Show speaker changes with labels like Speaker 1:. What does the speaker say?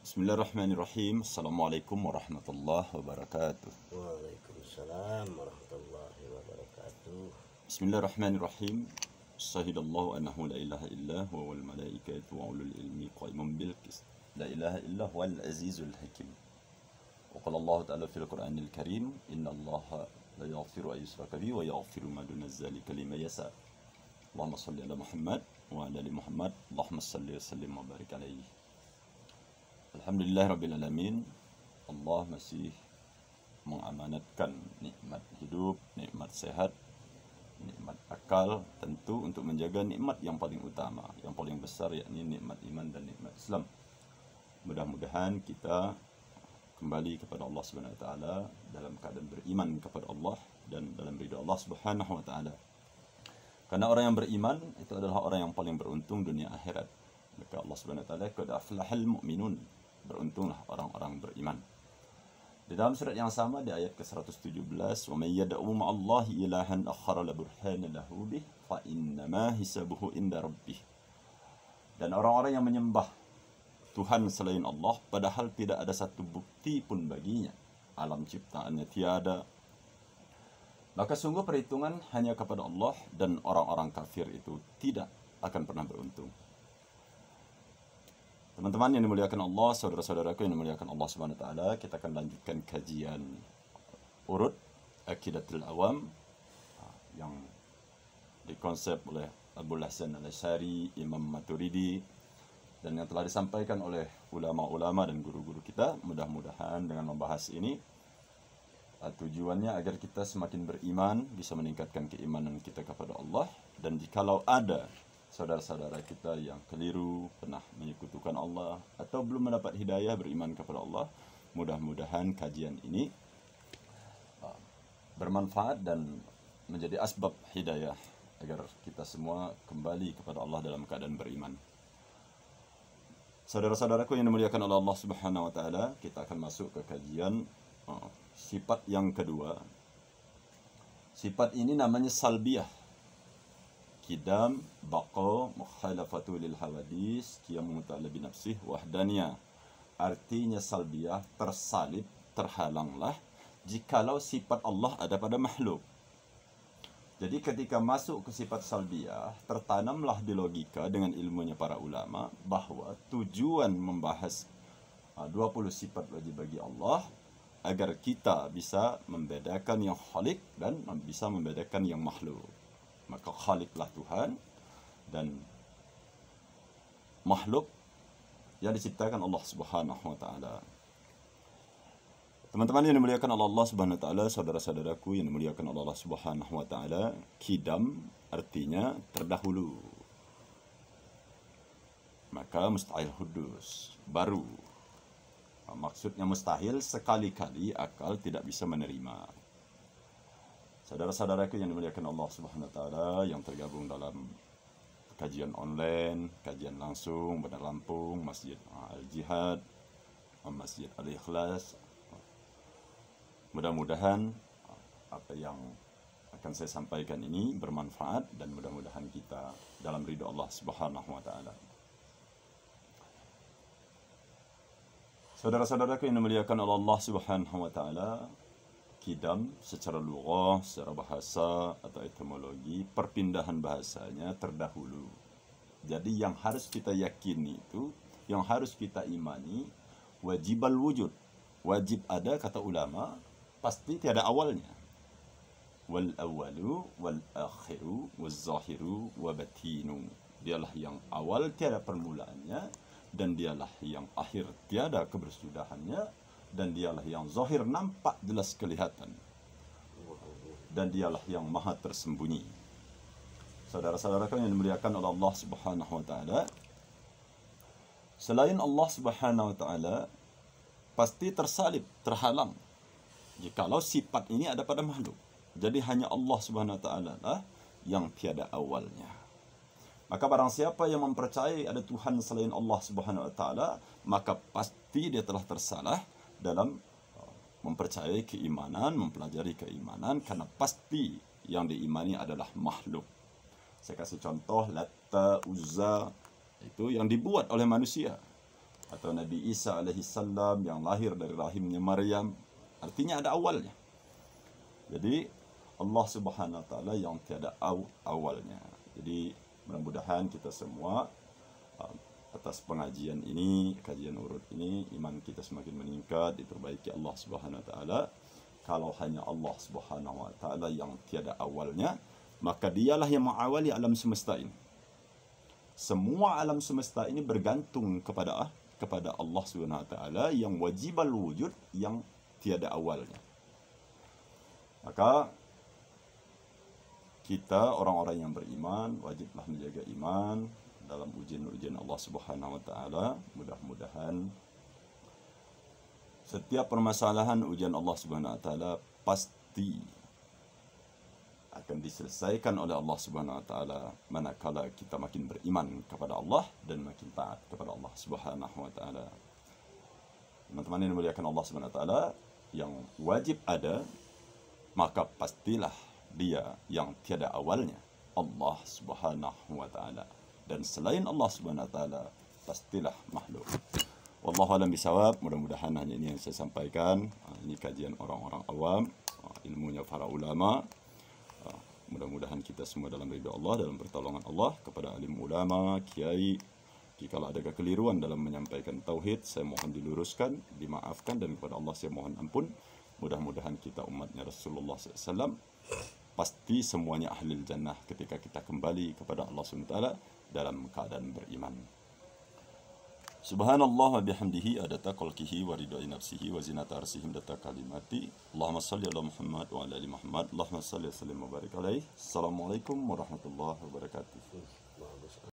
Speaker 1: Bismillahirrahmanirrahim. Assalamualaikum warahmatullahi wabarakatuh.
Speaker 2: Waalaikumsalam warahmatullahi wabarakatuh.
Speaker 1: Bismillahirrahmanirrahim. Syahidallahu annahu la ilaha illa huwa wal malaikatu wa ulul ilmi qaiman bil qist. La ilaha illa huwal azizul hakim. Wa qala Allah ta'ala fil Qur'anil Karim, innallaha la yaghfiru an yushraka bihi wa yaghfiru ma duna dzalika liman yasha. Allahumma shalli ala Muhammad wa ala ali Muhammad. Allahumma shalli wa sallim wa barik alaihi. Alhamdulillahirrabbilalamin. Allah masih mengamanatkan nikmat hidup, nikmat sehat, nikmat akal, tentu untuk menjaga nikmat yang paling utama, yang paling besar, yakni nikmat iman dan nikmat Islam. Mudah-mudahan kita kembali kepada Allah Subhanahu wa taala dalam keadaan beriman kepada Allah dan dalam ridha Allah Subhanahu wa taala. Karena orang yang beriman itu adalah orang yang paling beruntung dunia akhirat. Maka Allah Subhanahu wa taala, qad aflahal mu'minun, beruntunglah orang-orang beriman. Di dalam surat yang sama di ayat ke-117, wa may yad'u ma'allahi ilahan akhara la burhana lahu bih fa innama hisabuhu inda rabbih. Dan orang-orang yang menyembah Tuhan selain Allah padahal tidak ada satu bukti pun baginya, alam ciptaannya tiada, maka sungguh perhitungan hanya kepada Allah, dan orang-orang kafir itu tidak akan pernah beruntung. Teman-teman yang dimuliakan Allah, saudara-saudaraku yang dimuliakan Allah Subhanahu wa taala, kita akan lanjutkan kajian urut Aqidatul Awam yang dikonsep oleh Abul Hasan Al-Asy'ari, Imam Maturidi, dan yang telah disampaikan oleh ulama-ulama dan guru-guru kita. Mudah-mudahan dengan membahas ini tujuannya agar kita semakin beriman, bisa meningkatkan keimanan kita kepada Allah, dan jikalau ada saudara-saudara kita yang keliru, pernah menyekutukan Allah, atau belum mendapat hidayah beriman kepada Allah, mudah-mudahan kajian ini bermanfaat dan menjadi asbab hidayah agar kita semua kembali kepada Allah dalam keadaan beriman. Saudara-saudaraku yang dimuliakan oleh Allah Subhanahu wa taala, kita akan masuk ke kajian sifat yang kedua. Sifat ini namanya salbiyah. Kidam, baqa, mukhalafatu lil hawadis, qiyamu ta'ala bi nafsih, wahdaniyah. Artinya salbiyah, tersalib, terhalanglah jikalau sifat Allah ada pada makhluk. Jadi ketika masuk ke sifat salbiyah, tertanamlah di logika dengan ilmunya para ulama bahwa tujuan membahas 20 sifat wajib bagi Allah agar kita bisa membedakan yang khalik dan bisa membedakan yang makhluk. Maka khaliklah Tuhan, dan makhluk yang diciptakan Allah Subhanahu wa taala. Teman-teman yang dimuliakan oleh Allah Subhanahu wa taala, saudara-saudaraku yang dimuliakan oleh Allah Subhanahu wa taala, kidam artinya terdahulu. Maka mustahil hudus, baru. Maksudnya mustahil, sekali-kali akal tidak bisa menerima. Saudara-saudaraku yang dimuliakan Allah Subhanahu wa taala yang tergabung dalam kajian online, kajian langsung Bandar Lampung, Masjid Al-Jihad, Masjid Al-Ikhlas. Mudah-mudahan apa yang akan saya sampaikan ini bermanfaat, dan mudah-mudahan kita dalam ridha Allah Subhanahu wa taala. Saudara-saudaraku yang dimuliakan oleh Allah Subhanahu wa taala, kidam secara lughah, secara bahasa atau etimologi, perpindahan bahasanya terdahulu. Jadi yang harus kita yakini itu, yang harus kita imani, wajibal wujud. Wajib ada, kata ulama, pasti tiada awalnya. Wal awalu wal akhiru wal zahiru wa batinu. Dialah yang awal, tiada permulaannya, dan dialah yang akhir, tiada kebersudahannya, dan dialah yang zahir, nampak jelas kelihatan, dan dialah yang maha tersembunyi. Saudara-saudaraku yang dimuliakan oleh Allah Subhanahu wa taala, selain Allah Subhanahu wa taala pasti tersalib, terhalang jikalau sifat ini ada pada makhluk. Jadi hanya Allah Subhanahu wa taala lah yang tiada awalnya. Maka barang siapa yang mempercayai ada Tuhan selain Allah Subhanahu wa taala, maka pasti dia telah tersalah dalam mempercayai keimanan, mempelajari keimanan, karena pasti yang diimani adalah makhluk. Saya kasih contoh, Latta, Uzza, itu yang dibuat oleh manusia. atau Nabi Isa alaihi salam yang lahir dari rahimnya Maryam, artinya ada awalnya. Jadi Allah Subhanahu wa taala yang tiada awalnya. Jadi mudah-mudahan kita semua atas pengajian ini, kajian urut ini, iman kita semakin meningkat, diperbaiki Allah Subhanahu wa taala. Kalau hanya Allah Subhanahu wa taala yang tiada awalnya, maka dialah yang mengawali alam semesta ini. Semua alam semesta ini bergantung kepada Allah Subhanahu wa taala yang wajibal wujud, yang tiada awalnya. Maka kita orang-orang yang beriman wajiblah menjaga iman dalam ujian-ujian Allah Subhanahu wa taala. Mudah-mudahan setiap permasalahan ujian Allah Subhanahu wa taala pasti akan diselesaikan oleh Allah Subhanahu wa taala manakala kita makin beriman kepada Allah dan makin taat kepada Allah Subhanahu wa taala. Teman-teman yang dimuliakan Allah Subhanahu wa taala, yang wajib ada maka pastilah dia yang tiada awalnya, Allah Subhanahu wa taala. Dan selain Allah Subhanahu wa taala pastilah makhluk. Wallahu a'lam bishawab. Mudah-mudahan hanya ini yang saya sampaikan. Ini kajian orang-orang awam, ilmunya para ulama. Mudah-mudahan kita semua dalam ridha Allah, dalam pertolongan Allah. Kepada alim ulama, kiai, jika ada kekeliruan dalam menyampaikan tauhid, saya mohon diluruskan, dimaafkan, dan kepada Allah saya mohon ampun. Mudah-mudahan kita umatnya Rasulullah SAW pasti semuanya ahli jannah ketika kita kembali kepada Allah SWT dalam keadaan beriman. Subhanallah wa bihamdihi adata khalqihi wa ridai nafsihi wa zinata arsyihi data kalimati. Allahumma salli ala Muhammad wa ala ali Muhammad. Allahumma salli wa sallim wa barik alaihi. Assalamualaikum warahmatullahi wabarakatuh.